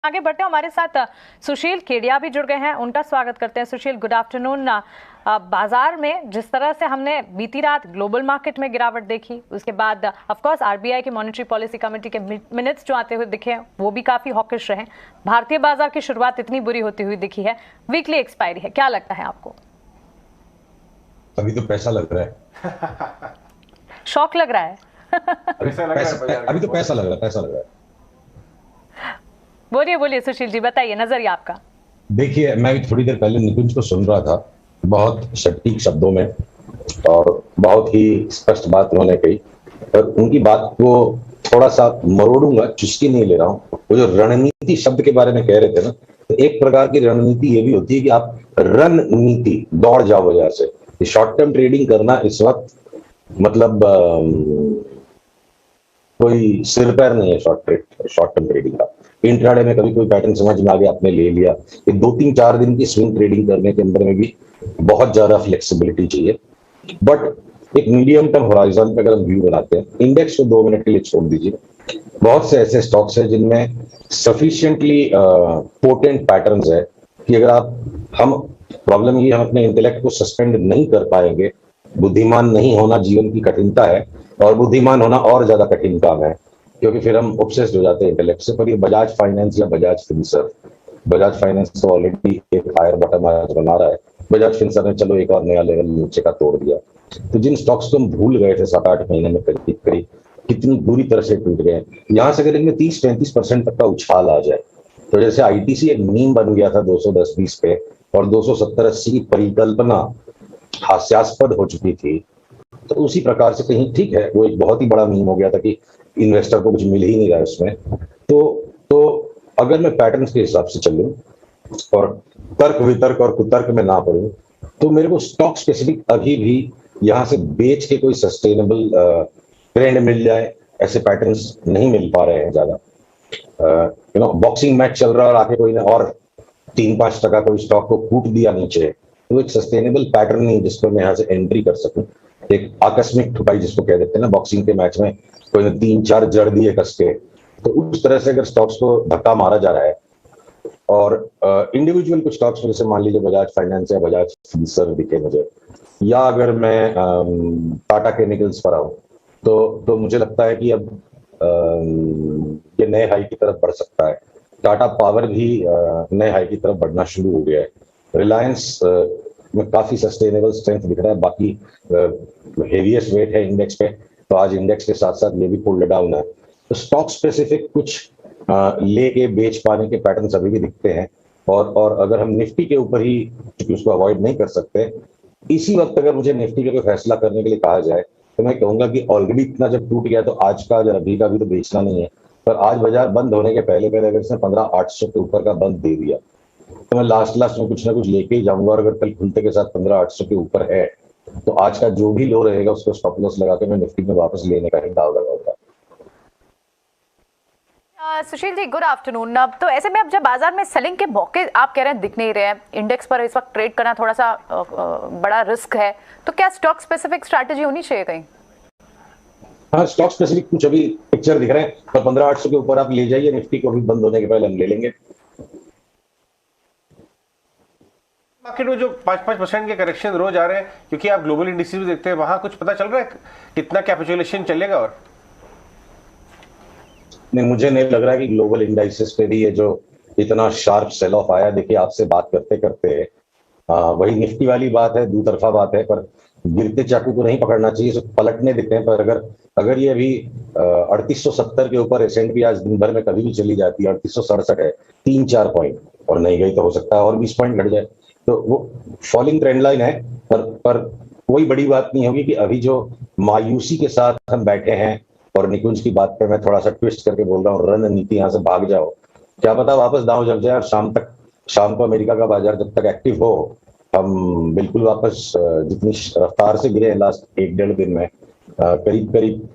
आगे बढ़ते हैं। हमारे साथ सुशील केडिया भी जुड़ गए हैं, उनका स्वागत करते हैं। सुशील, गुड आफ्टरनून। बाजार में जिस तरह से हमने बीती रात ग्लोबल मार्केट में गिरावट देखी, उसके बाद ऑफ कोर्स आरबीआई की मॉनेटरी पॉलिसी कमेटी के मिनट्स जो आते हुए दिखे वो भी काफी हॉकिश रहे। भारतीय बाजार की शुरुआत इतनी बुरी होती हुई दिखी है, वीकली एक्सपायरी है, क्या लगता है आपको? अभी तो पैसा लग रहा है। शौक लग रहा है। अभी तो पैसा लग रहा है, पैसा लग रहा है। बोलिए बोलिए सुशील जी, बताइए नजरिया आपका। देखिए, मैं भी थोड़ी देर पहले निकुंज को सुन रहा था, बहुत सटीक शब्दों में और बहुत ही स्पष्ट बात उन्होंने कही। और उनकी बात को थोड़ा सा मरोड़ूंगा, चुस्की नहीं ले रहा हूँ। वो जो रणनीति शब्द के बारे में कह रहे थे ना, तो एक प्रकार की रणनीति ये भी होती है कि आप रणनीति दौड़ जाओ बाजार से। शॉर्ट टर्म ट्रेडिंग करना इस वक्त मतलब कोई सिर पैर नहीं है शॉर्ट टर्म ट्रेडिंग का। इंट्राडे में कभी कोई पैटर्न समझ में आ गया, आपने ले लिया। ये 2-3-4 दिन की स्विंग ट्रेडिंग करने के अंदर में भी बहुत ज्यादा फ्लेक्सिबिलिटी चाहिए। बट एक मीडियम टर्म होराइजन पे अगर हम व्यू बनाते हैं, इंडेक्स को 2 मिनट के लिए छोड़ दीजिए। बहुत से ऐसे स्टॉक्स हैं जिनमें सफिशिएंटली पोटेंट पैटर्न्स है कि अगर हम प्रॉब्लम ये, हम अपने इंटेलेक्ट को सस्पेंड नहीं कर पाएंगे। बुद्धिमान नहीं होना जीवन की कठिनता है और बुद्धिमान होना और ज्यादा कठिन काम है, क्योंकि फिर हम ऑब्सेस्ड हो जाते हैं इंटेलेक्ट से। पर ये बजाज फाइनेंस या बजाज फिनसर्व, बजाज फाइनेंस तो ऑलरेडी एक हायर बटन आज बना रहा है। बजाज फिनसर्व ने चलो एक और नया लेवल नीचे का तोड़ दिया। तो जिन स्टॉक्स को हम भूल गए थे 7-8 महीने में करीब करीब, कितनी बुरी तरह से टूट गए। यहाँ से अगर इनमें 30-35% तक का उछाल आ जाए, तो जैसे आईटीसी एक मीम बन गया था 210-20 पे और 270-80 की परिकल्पना हास्यास्पद हो चुकी थी, तो उसी प्रकार से कहीं ठीक है, वो एक बहुत ही बड़ा मीम हो गया था कि इन्वेस्टर को कुछ मिल ही नहीं रहा है उसमें। तो अगर मैं पैटर्न्स के हिसाब से चलूं और तर्क वितर्क और कुतर्क में ना पड़ूं, तो मेरे को स्टॉक स्पेसिफिक अभी भी यहां से बेच के कोई सस्टेनेबल ट्रेंड मिल जाए, ऐसे पैटर्न्स नहीं मिल पा रहे हैं ज्यादा। बॉक्सिंग मैच चल रहा है और आके कोई ने और 3-5% कोई स्टॉक को कूट दिया नीचे, तो एक सस्टेनेबल पैटर्न नहीं जिसको मैं यहाँ से एंट्री कर सकूं। एक आकस्मिक ठुकाई जिसको कह देते हैं ना, बॉक्सिंग के मैच में कोई ने 3-4 जड़ दिए कस के, तो उस तरह से अगर स्टॉक्स को धक्का मारा जा रहा है और इंडिविजुअल कुछ स्टॉक्स में, जैसे मान लीजिए बजाज फाइनेंस या बजाज फिनसर्व दिखे मुझे, या अगर मैं टाटा केमिकल्स पर आऊं, तो मुझे लगता है कि अब ये नए हाई की तरफ बढ़ सकता है। टाटा पावर भी नए हाई की तरफ बढ़ना शुरू हो गया है। रिलायंस में काफी सस्टेनेबल स्ट्रेंथ दिख रहा है। बाकी हेवीएस्ट वेट है इंडेक्स पे, तो आज इंडेक्स के साथ साथ ये भी पुल्ड डाउन है। तो स्टॉक स्पेसिफिक कुछ लेके बेच पाने के पैटर्न्स अभी भी दिखते हैं। और अगर हम निफ्टी के ऊपर ही, क्योंकि उसको अवॉइड नहीं कर सकते, इसी वक्त अगर मुझे निफ्टी पे कोई फैसला करने के लिए कहा जाए, तो मैं कहूंगा कि ऑलरेडी इतना जब टूट गया, तो आज का या अभी का भी तो बेचना नहीं है। पर आज बाजार बंद होने के पहले पहले अगर इसने 15,800 के ऊपर का बंद दे दिया, तो मैं लास्ट में कुछ ना कुछ लेके ही जाऊंगा। और अगर कल खुलते के साथ 15,800 के ऊपर है, तो आज का जो भी लो रहेगा उसको स्टॉप लॉस लगा के मैं निफ्टी में वापस लेने का ही दाव लगाऊंगा। Sushil ji, good afternoon. अब तो ऐसे में अब जब बाजार में सेलिंग के मौके आप कह रहे हैं दिख नहीं रहे हैं, इंडेक्स पर इस वक्त ट्रेड करना थोड़ा सा बड़ा रिस्क है, तो क्या स्टॉक स्पेसिफिक स्ट्रैटेजी होनी चाहिए कहीं? हाँ, स्टॉक स्पेसिफिक कुछ अभी पिक्चर दिख रहे हैं, पर 15,800 के ऊपर आप ले जाइए, निफ्टी को भी बंद होने के पहले हम ले लेंगे। मार्केट में जो 5-5% के करेक्शन रोज आ रहे हैं, क्योंकि आप ग्लोबल इंडिसेस भी देखते हैं, वहां कुछ पता चल रहा है कितना कैपिचुलेशन चलेगा? और नहीं, मुझे नहीं लग रहा है कि ग्लोबल इंडाइसेस पे भी ये जो इतना शार्प सेल ऑफ आया। देखिए, आपसे बात करते करते वही निफ्टी वाली बात है, दो तरफा बात है। पर गिरते चाकू को नहीं पकड़ना चाहिए, सिर्फ पलटने दिखते हैं। पर अगर ये अभी 3870 के ऊपर S&P आज दिन भर में कभी भी चली जाती है, 3867 है, 3-4 पॉइंट और नहीं गई तो हो सकता है और 20 पॉइंट घट जाए, तो वो फॉलिंग ट्रेंड लाइन है। पर कोई बड़ी बात नहीं होगी कि अभी जो मायूसी के साथ हम बैठे हैं, और निकुंज की बात पे मैं थोड़ा सा ट्विस्ट करके बोल रहा हूँ, रणनीति यहाँ से भाग जाओ, क्या पता वापस दांव जम जाए और शाम को अमेरिका का बाजार जब तक एक्टिव हो, हम बिल्कुल वापस जितनी रफ्तार से गिरे लास्ट 1-1.5 दिन में, करीब करीब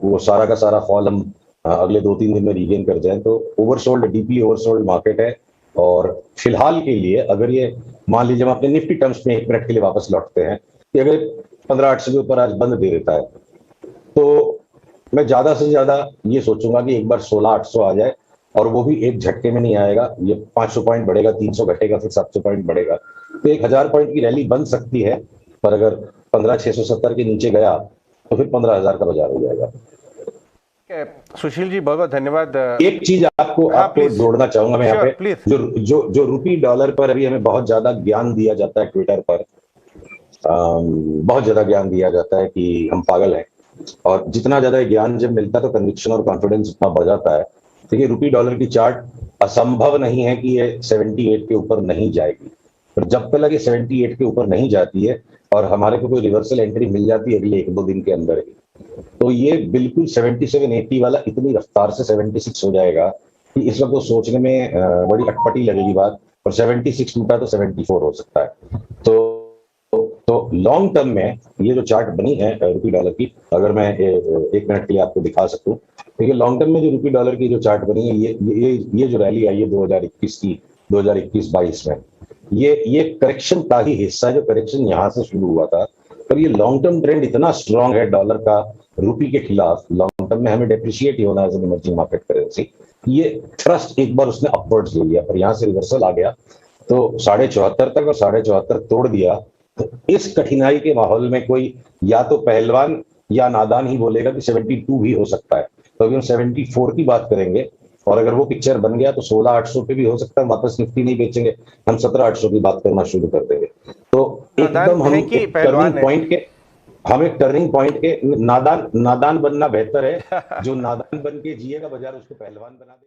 वो सारा का सारा फॉल हम अगले 2-3 दिन में रीगेन कर जाए। तो ओवरसोल्ड, डीपली ओवरसोल्ड मार्केट है। और फिलहाल के लिए अगर ये मान लीजिए हम अपने निफ्टी टर्म्स में 1 मिनट के लिए वापस लौटते हैं कि अगर 15,800 के ऊपर आज बंद दे देता है, तो मैं ज्यादा से ज्यादा ये सोचूंगा कि एक बार 16,800 आ जाए और वो भी एक झटके में नहीं आएगा। ये 500 पॉइंट बढ़ेगा, 300 घटेगा, फिर 700 पॉइंट बढ़ेगा, तो 1000 पॉइंट की रैली बन सकती है। पर अगर 15,670 के नीचे गया तो फिर 15,000 का बाजार हो जाएगा। सुशील जी बहुत बहुत धन्यवाद। एक चीज आपको हाँ, आपको please. जोड़ना चाहूंगा मैं यहाँ Sure, पे, please. जो रुपी डॉलर पर अभी हमें बहुत ज्यादा ज्ञान दिया जाता है ट्विटर पर, बहुत ज्यादा ज्ञान दिया जाता है कि हम पागल हैं, और जितना ज्यादा ज्ञान जब मिलता है तो कन्विक्शन और कॉन्फिडेंस उतना बढ़ जाता है। देखिए रुपी डॉलर की चार्ट असंभव नहीं है कि ये 78 के ऊपर नहीं जाएगी, पर जब तक ये 78 के ऊपर नहीं जाती है और हमारे को कोई रिवर्सल एंट्री मिल जाती है अगले 1-2 दिन के अंदर ही, तो ये बिल्कुल 77-80 वाला इतनी रफ्तार से 76 हो जाएगा कि इस वक्त तो सोचने में बड़ी अटपटी लगेगी बात। और 76 टूटा तो 74 हो सकता है। तो लॉन्ग टर्म में ये जो चार्ट बनी है रुपी डॉलर की, अगर मैं 1 मिनट के लिए आपको दिखा सकूं, देखिए लॉन्ग टर्म में जो रुपी डॉलर की जो चार्ट बनी है, ये जो रैली आई है 2021 की, 2021-22 में, ये करेक्शन का ही हिस्सा है। जो करेक्शन यहाँ से शुरू हुआ था, पर ये लॉन्ग टर्म ट्रेंड इतना स्ट्रांग है डॉलर का रुपी के खिलाफ, लॉन्ग टर्म में हमें डेप्रिशिएट ही होना है as an emerging market currency. ये ट्रस्ट एक बार उसने अपवर्ड्स ले लिया, पर यहाँ से रिवर्सल आ गया तो 74.5 तक, और 74.5 तोड़ दिया। तो इस कठिनाई के माहौल में कोई या तो पहलवान या नादान ही बोलेगा कि 72 भी हो सकता है, तो अभी हम 74 की बात करेंगे। और अगर वो पिक्चर बन गया तो 16,800 पे भी हो सकता है, वापस निफ्टी नहीं बेचेंगे, हम 17,800 की बात करना शुरू कर देंगे। तो एकदम हम एक टर्निंग पॉइंट के नादान बनना बेहतर है। जो नादान बन के जिएगा बाजार उसको पहलवान बना दे।